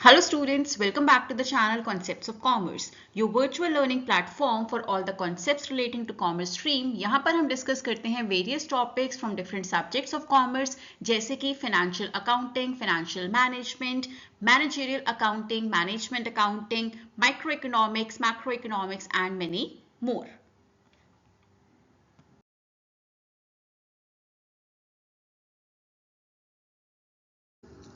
Hello students, welcome back to the channel Concepts of Commerce, your virtual learning platform for all the concepts relating to commerce stream। यहाँ पर हम discuss करते हैं various topics from different subjects of commerce जैसे कि financial accounting, financial management, managerial accounting, management accounting, microeconomics, macroeconomics and many more।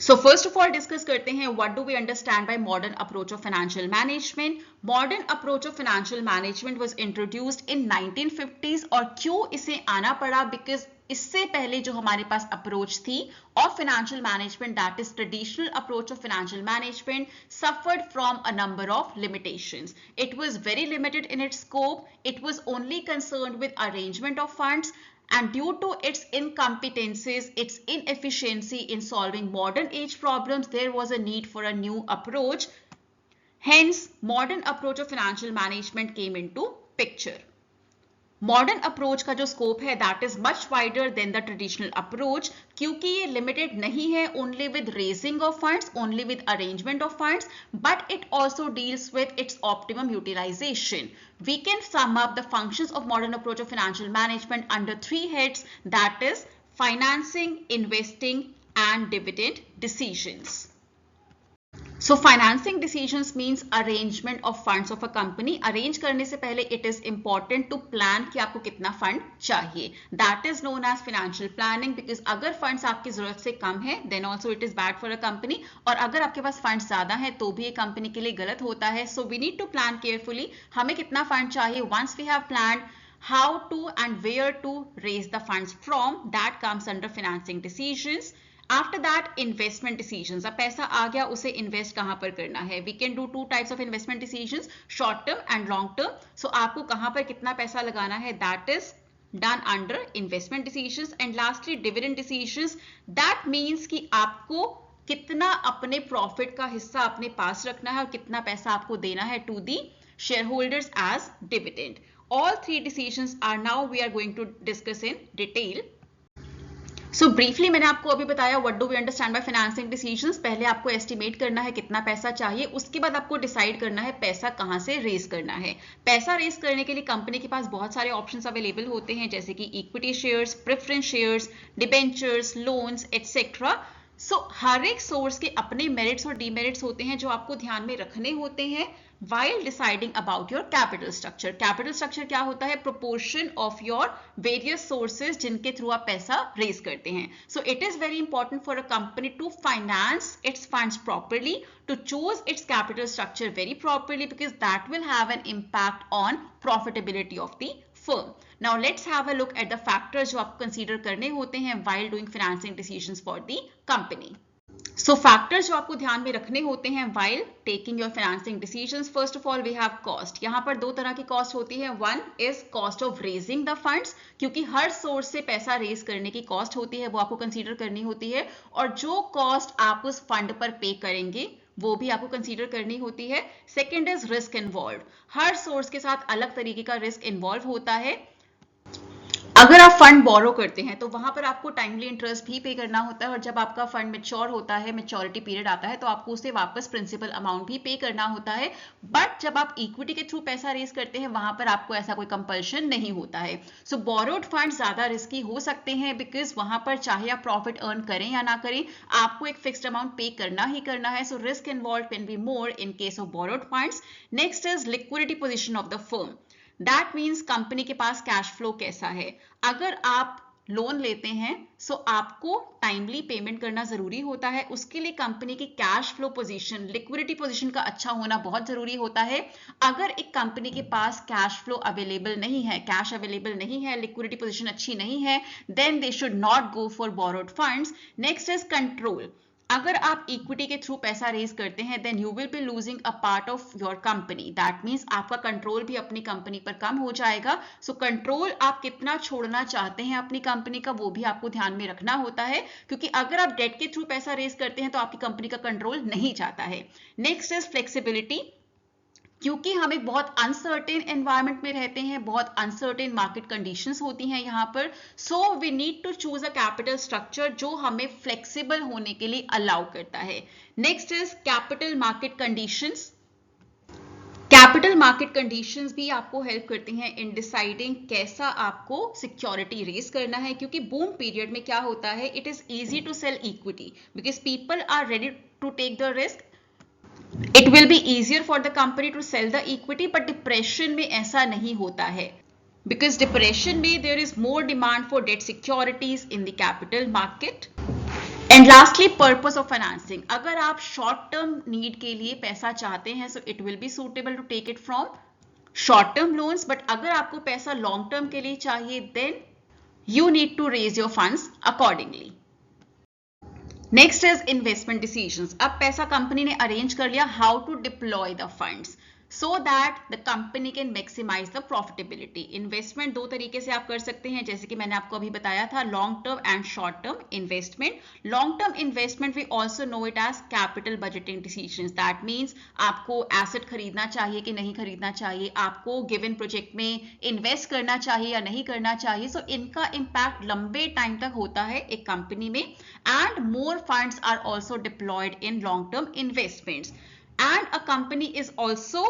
So first of all discuss करते हैं what do we understand by modern approach of financial management। Modern approach of financial management was introduced in 1950s और क्यों इसे आना पड़ा because इससे पहले जो हमारे पास अप्रोच थी of financial management, that is traditional approach of financial management, suffered from a number of limitations. It was very limited in its scope. It was only concerned with arrangement of funds, and due to its incompetencies, its inefficiency in solving modern age problems, there was a need for a new approach. Hence, modern approach of financial management came into picture. Modern approach का जो scope है that is much wider than the traditional approach, क्योंकि ये limited नहीं है only with raising of funds, only with arrangement of funds, but it also deals with its optimum utilisation. We can sum up the functions of modern approach of financial management under three heads, that is financing, investing and dividend decisions. So financing decisions means arrangement of funds of a company. Arrange करने से पहले it is important to plan कि आपको कितना fund चाहिए. That is known as financial planning, because अगर funds आपकी जरूरत से कम है then also it is bad for a company, और अगर आपके पास funds ज़्यादा है तो भी ये company के लिए गलत होता है. So we need to plan carefully हमें कितना fund चाहिए. Once we have planned how to and where to raise the funds from, that comes under financing decisions. After that, investment decisions. अब पैसा आ गया, उसे इन्वेस्ट कहाँ पर करना है. We can do two types of investment decisions, short term and long term. So आपको कहाँ पर कितना पैसा लगाना है, that is done under investment decisions. And lastly, dividend decisions. That means कि आपको कितना अपने प्रॉफिट का हिस्सा अपने पास रखना है और कितना पैसा आपको देना है to the shareholders as dividend. All three decisions are now we are going to discuss in detail. So briefly मैंने आपको अभी बताया what do we understand by financing decisions. पहले आपको एस्टिमेट करना है कितना पैसा चाहिए, उसके बाद आपको डिसाइड करना है पैसा कहाँ से रेज करना है। पैसा रेज करने के लिए कंपनी के पास बहुत सारे ऑप्शंस अवेलेबल होते हैं, जैसे कि equity shares, preference shares, debentures, loans etcetera. So हर एक सोर्स के अपने मेरिट्स और डीमेरिट्स होते हैं जो आपको ध्यान में रखने होते हैं while deciding about your capital structure. Capital structure क्या होता है? Proportion of your various sources जिनके थ्रू आप पैसा रेज करते हैं. So it is very important for a company to finance its funds properly, to choose its capital structure very properly, because that will have an impact on profitability of the firm. Now let's have a look at the factors जो आपको consider करने होते हैं while doing financing decisions for the company. So factors जो आपको ध्यान में रखने होते हैं while taking your financing decisions, first of all we have cost. यहाँ पर दो तरह की cost होती है. One is cost of raising the funds, क्योंकि हर source से पैसा raise करने की cost होती है, वो आपको consider करनी होती है, और जो cost आप उस fund पर pay करेंगे वो भी आपको कंसीडर करनी होती है. Second is risk involve. Her source के साथ अलग तरीके का रिस्क इन्वॉल्व होता है. अगर आप फंड बोरो करते हैं तो वहां पर आपको टाइमली इंटरेस्ट भी पे करना होता है, और जब आपका फंड मैच्योर होता है, मैच्योरिटी पीरियड आता है, तो आपको उसे वापस प्रिंसिपल अमाउंट भी पे करना होता है. बट जब आप इक्विटी के थ्रू पैसा रेज करते हैं वहां पर आपको ऐसा कोई कंपल्शन नहीं होता है. सो बोरोड फंड ज्यादा रिस्की हो सकते हैं, बिकॉज वहां पर चाहे आप प्रॉफिट अर्न करें या ना करें आपको एक फिक्स्ड अमाउंट पे करना ही करना है. So risk involve can be more in case of borrowed funds. Next is liquidity position of the firm. That means company के पास कैश फ्लो कैसा है. अगर आप लोन लेते हैं सो आपको टाइमली पेमेंट करना जरूरी होता है. उसके लिए कंपनी की cash flow position, liquidity position का अच्छा होना बहुत जरूरी होता है. अगर एक कंपनी के पास कैश फ्लो अवेलेबल नहीं है, कैश अवेलेबल नहीं है, लिक्विडिटी पोजीशन अच्छी नहीं है, then they should not go for borrowed funds. Next is control. अगर आप इक्विटी के थ्रू पैसा रेज करते हैं then you will be losing a part of your company. That means आपका कंट्रोल भी अपनी कंपनी पर कम हो जाएगा. सो कंट्रोल आप कितना छोड़ना चाहते हैं अपनी कंपनी का वो भी आपको ध्यान में रखना होता है, क्योंकि अगर आप डेट के थ्रू पैसा रेज करते हैं तो आपकी कंपनी का कंट्रोल नहीं जाता है. Next is flexibility. क्योंकि हम एक बहुत अनसर्टेन एनवायरनमेंट में रहते हैं, बहुत अनसर्टेन मार्केट कंडीशंस होती हैं यहाँ पर। So we need to choose a capital structure जो हमें फ्लेक्सिबल होने के लिए अलाउ करता है। Next is capital market conditions. Capital market conditions भी आपको हेल्प करती हैं इन डिसाइडिंग कैसा आपको सिक्योरिटी रेज करना है, क्योंकि बूम पीरियड में क्या होता है, it is easy to sell equity because people are ready to take the risk. It will be easier for the company to sell the equity, but depression में ऐसा नहीं होता है बिकॉज डिप्रेशन में there is more demand for debt securities in the capital market. And lastly purpose of financing. अगर आप short term need के लिए पैसा चाहते हैं, so it will be suitable to take it from short term loans, but अगर आपको पैसा लॉन्ग टर्म के लिए चाहिए then you need to raise your funds accordingly. Next is investment decisions. अब पैसा कंपनी ने अरेंज कर लिया, how to deploy the funds so that the company can maximize the profitability। Investment दो तरीके से आप कर सकते हैं, जैसे कि मैंने आपको अभी बताया था, long term and short term investment. Long term investment we also know it as capital budgeting decisions. That means आपको एसेट खरीदना चाहिए कि नहीं खरीदना चाहिए, आपको गिवन प्रोजेक्ट में इन्वेस्ट करना चाहिए या नहीं करना चाहिए। सो इनका इम्पैक्ट लंबे टाइम तक होता है एक कंपनी में, and more funds are also deployed in long term investments. And a company is also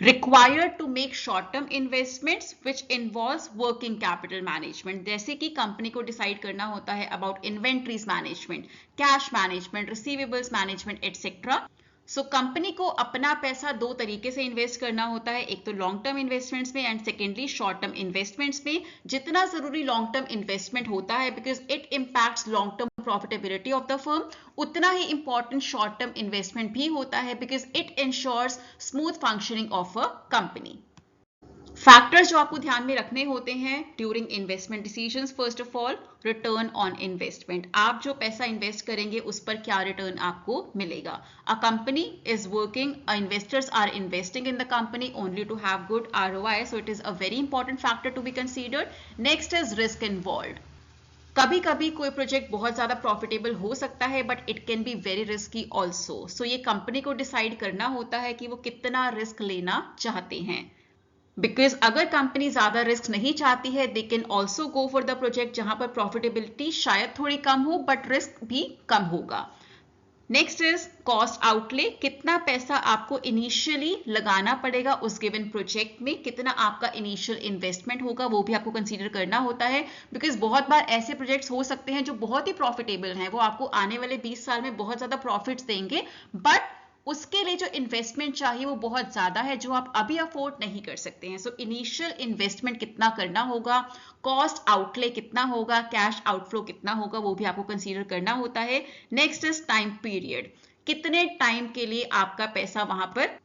required to make short-term investments which involves working capital management। जैसे कि कंपनी को डिसाइड करना होता है about inventories management, cash management, receivables management, etc। So company को अपना पैसा दो तरीके से इन्वेस्ट करना होता है, एक तो लॉन्ग टर्म इन्वेस्टमेंट्स में and secondly short term investments में। जितना जरूरी लॉन्ग टर्म इन्वेस्टमेंट होता है because it impacts long term profitability of the firm, उतना ही इंपॉर्टेंट शॉर्ट टर्म इन्वेस्टमेंट भी होता है because it ensures smooth functioning of a company. Factors जो आपको ध्यान में रखने होते हैं during investment decisions, first of all return on investment. आप जो पैसा इन्वेस्ट करेंगे उस पर क्या रिटर्न आपको मिलेगा। A company is working, investors are investing in the company only to have good ROI, so it is a very important factor to be considered. Next is risk involved. कभी कभी कोई project बहुत ज्यादा profitable हो सकता है but it can be very risky also. So ये company को डिसाइड करना होता है कि वो कितना रिस्क लेना चाहते हैं, बिकॉज अगर कंपनी ज्यादा रिस्क नहीं चाहती है they can also go for the project जहां पर प्रॉफिटेबिलिटी शायद थोड़ी कम हो बट रिस्क भी कम होगा। Next is cost outlay. कितना पैसा आपको इनिशियली लगाना पड़ेगा उस गिवन प्रोजेक्ट में, कितना आपका इनिशियल इन्वेस्टमेंट होगा, वो भी आपको कंसीडर करना होता है बिकॉज बहुत बार ऐसे प्रोजेक्ट्स हो सकते हैं जो बहुत ही प्रॉफिटेबल हैं, वो आपको आने वाले 20 साल में बहुत ज्यादा प्रॉफिट्स देंगे, बट उसके लिए जो इन्वेस्टमेंट चाहिए वो बहुत ज्यादा है जो आप अभी अफोर्ड नहीं कर सकते हैं। सो इनिशियल इन्वेस्टमेंट कितना करना होगा, कॉस्ट आउटले कितना होगा, कैश आउटफ्लो कितना होगा, वो भी आपको कंसीडर करना होता है। Next is time period. कितने टाइम के लिए आपका पैसा वहां पर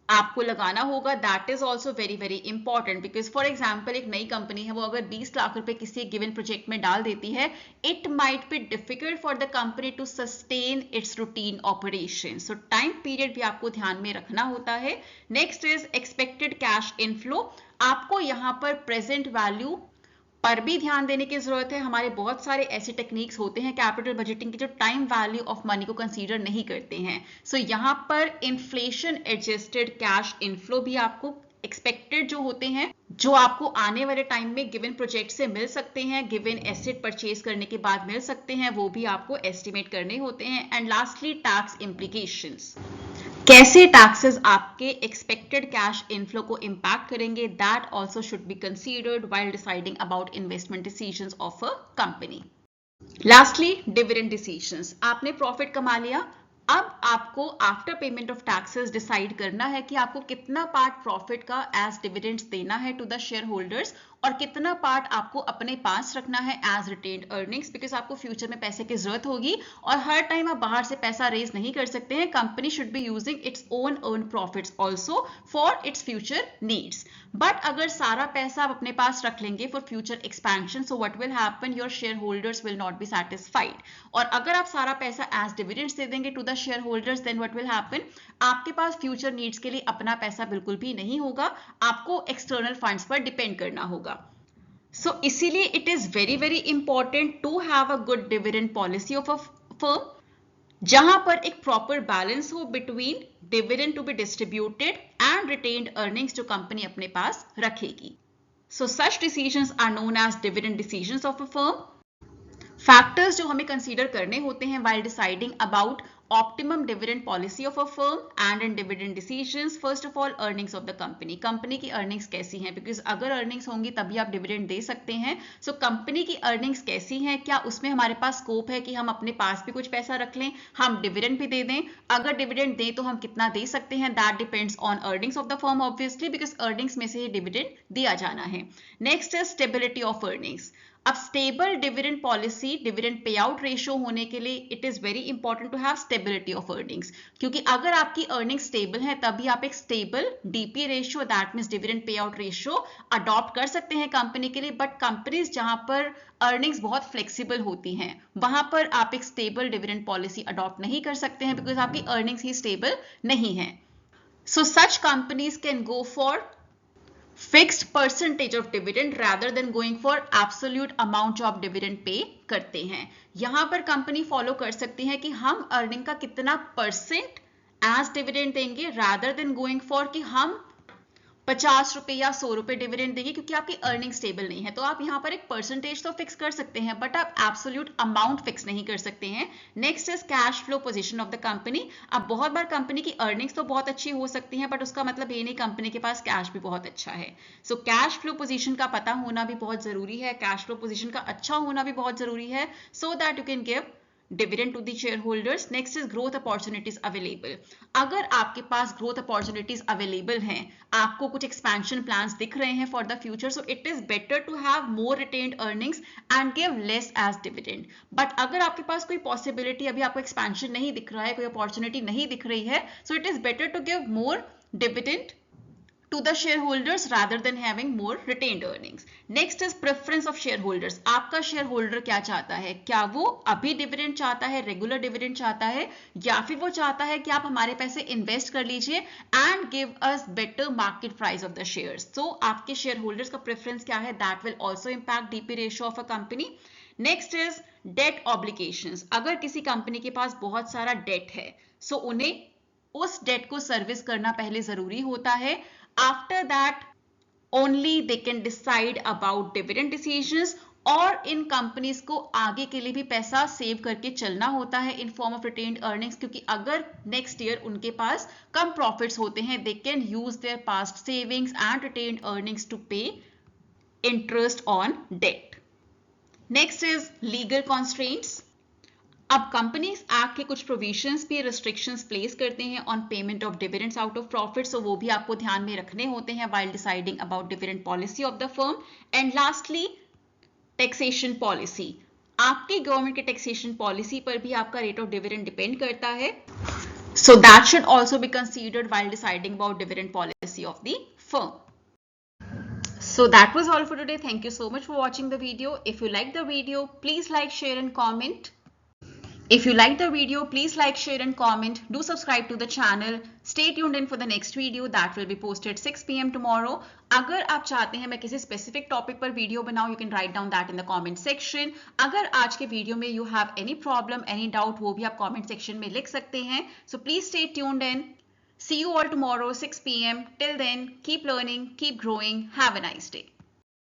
आपको लगाना होगा, that is also very very important because for example एक नई कंपनी है, वो अगर 20 लाख रुपए किसी गिवन प्रोजेक्ट में डाल देती है, it might be difficult for the company to sustain its routine operation. So time period भी आपको ध्यान में रखना होता है। Next is expected cash inflow. आपको यहाँ पर प्रेजेंट वैल्यू पर भी ध्यान देने की जरूरत है। हमारे बहुत सारे ऐसे टेक्निक्स होते हैं कैपिटल बजटिंग के जो टाइम वैल्यू ऑफ मनी को कंसीडर नहीं करते हैं। सो यहाँ पर इन्फ्लेशन एडजस्टेड कैश इनफ्लो भी आपको एक्सपेक्टेड जो होते हैं, जो आपको आने वाले टाइम में गिवन प्रोजेक्ट से मिल सकते हैं, गिवन एसेट परचेज करने के बाद मिल सकते हैं, वो भी आपको एस्टिमेट करने होते हैं। And lastly tax implications. कैसे टैक्सेस आपके एक्सपेक्टेड कैश इनफ्लो को इंपैक्ट करेंगे, that also should be considered while deciding about investment decisions of a company. Lastly dividend decisions. आपने प्रॉफिट कमा लिया, अब आपको after payment of taxes decide करना है कि आपको कितना पार्ट प्रॉफिट का एज डिविडेंड्स देना है टू द शेयर होल्डर्स और कितना पार्ट आपको अपने पास रखना है एज रिटेन्ड अर्निंग्स, बिकॉज आपको फ्यूचर में पैसे की जरूरत होगी और हर टाइम आप बाहर से पैसा रेज नहीं कर सकते हैं। Company should be using its own earn profits also for its future needs. But अगर सारा पैसा आप अपने पास रख लेंगे for future expansion, so what will happen, your share holders will not be satisfied. और अगर आप सारा पैसा एज डिविडेंड्स दे देंगे to the share holders, then what will happen, आपके पास फ्यूचर नीड्स के लिए अपना पैसा बिल्कुल भी नहीं होगा, आपको एक्सटर्नल फंड्स पर डिपेंड करना होगा। सो इसीलिए it is very very important to have a good dividend policy of a firm, जहां पर एक प्रॉपर बैलेंस हो between dividend to be distributed and retained earnings जो कंपनी अपने पास रखेगी. So such decisions are known as dividend decisions of a firm. Factors जो हमें कंसीडर करने होते हैं while deciding about optimum dividend policy of a firm and in dividend decisions, first of all earnings of the company. Company की earnings कैसी हैं, because अगर earnings होंगी तभी आप डिविडेंड दे सकते हैं. सो कंपनी की अर्निंग्स कैसी हैं, क्या उसमें हमारे पास स्कोप है कि हम अपने पास भी कुछ पैसा रख लें, हम डिविडेंड भी दे दें. अगर डिविडेंड दें तो हम कितना दे सकते हैं, that depends on earnings of the firm obviously, because earnings में से ही डिविडेंड दिया जाना है. नेक्स्ट है स्टेबिलिटी ऑफ अर्निंग्स. अब stable dividend policy, dividend pay out ratio होने के लिए it is very important to have stability of earnings, क्योंकि अगर आपकी अर्निंग स्टेबल है तभी आप एक stable DP ratio, that means dividend pay out ratio adopt कर सकते हैं कंपनी के लिए. बट कंपनीज जहां पर अर्निंग्स बहुत फ्लेक्सिबल होती हैं वहां पर आप एक स्टेबल डिविडेंड पॉलिसी अडॉप्ट नहीं कर सकते हैं, बिकॉज आपकी अर्निंग्स ही स्टेबल नहीं है. So such companies can go for fixed percentage of dividend rather than going for absolute amount जो आप dividend पे करते हैं. यहां पर कंपनी फॉलो कर सकती है कि हम अर्निंग का कितना परसेंट एज डिविडेंड देंगे rather than going for कि हम 50 रुपए या 100 रुपए डिविडेंड देंगे, क्योंकि आपकी अर्निंग स्टेबल नहीं है. तो आप यहाँ पर एक परसेंटेज तो फिक्स कर सकते हैं, बट आप एब्सोल्यूट अमाउंट फिक्स नहीं कर सकते हैं. Next is cash flow position of the company. अब बहुत बार कंपनी की अर्निंग्स तो बहुत अच्छी हो सकती हैं, बट उसका मतलब ये नहीं कंपनी के पास कैश भी बहुत अच्छा है. सो कैश फ्लो पोजीशन का पता होना भी बहुत जरूरी है, कैश फ्लो पोजीशन का अच्छा होना भी बहुत जरूरी है, so that you can give dividend to the shareholders. Next is growth opportunities available. अगर आपके पास ग्रोथ अपॉर्चुनिटीज अवेलेबल हैं, आपको कुछ एक्सपेंशन प्लान्स दिख रहे हैं for the future, so it is better to have more retained earnings and give less as dividend. But अगर आपके पास कोई पॉसिबिलिटी, अभी आपको एक्सपेंशन नहीं दिख रहा है, कोई अपॉर्चुनिटी नहीं दिख रही है, so it is better to give more dividend to the shareholders rather than having more retained earnings. Next is preference of shareholders. आपका shareholder क्या चाहता है, क्या वो अभी dividend चाहता है, regular dividend चाहता है, या फिर वो चाहता है कि आप हमारे पैसे invest कर लीजिए and give us better market price of the shares. So आपके shareholders का preference क्या है, that will also impact DP ratio of a company. Next is debt obligations. अगर किसी कंपनी के पास बहुत सारा debt है, so उन्हें उस डेट को सर्विस करना पहले जरूरी होता है. After that only they can decide about dividend decisions. और इन कंपनीज को आगे के लिए भी पैसा सेव करके चलना होता है in form of retained earnings, क्योंकि अगर नेक्स्ट ईयर उनके पास कम प्रॉफिट्स होते हैं, they can use their past savings and retained earnings to pay interest on debt. Next is legal constraints. अब कंपनीज एक्ट के कुछ प्रोविजंस भी रिस्ट्रिक्शंस प्लेस करते हैं on payment of dividends out of profit, so वो भी आपको ध्यान में रखने होते हैं while deciding about dividend policy of the firm. And lastly taxation policy. आपकी गवर्नमेंट के टैक्सेशन पॉलिसी पर भी आपका रेट ऑफ डिविडेंड डिपेंड करता है, so that should also be considered while deciding about dividend policy of the firm. So that was all for today. Thank you so much for watching the video. If you like the video, please like, share and comment. If you like the video, please like, share and comment. Do subscribe to the channel. Stay tuned in for the next video that will be posted 6 PM tomorrow. अगर आप चाहते हैं मैं किसी specific topic पर video बनाऊं, you can write down that in the comment section. अगर आज के वीडियो में you have any problem, any doubt, वो भी आप comment section में लिख सकते हैं. So please stay tuned in. See you all tomorrow 6 PM. Till then, keep learning, keep growing. Have a nice day.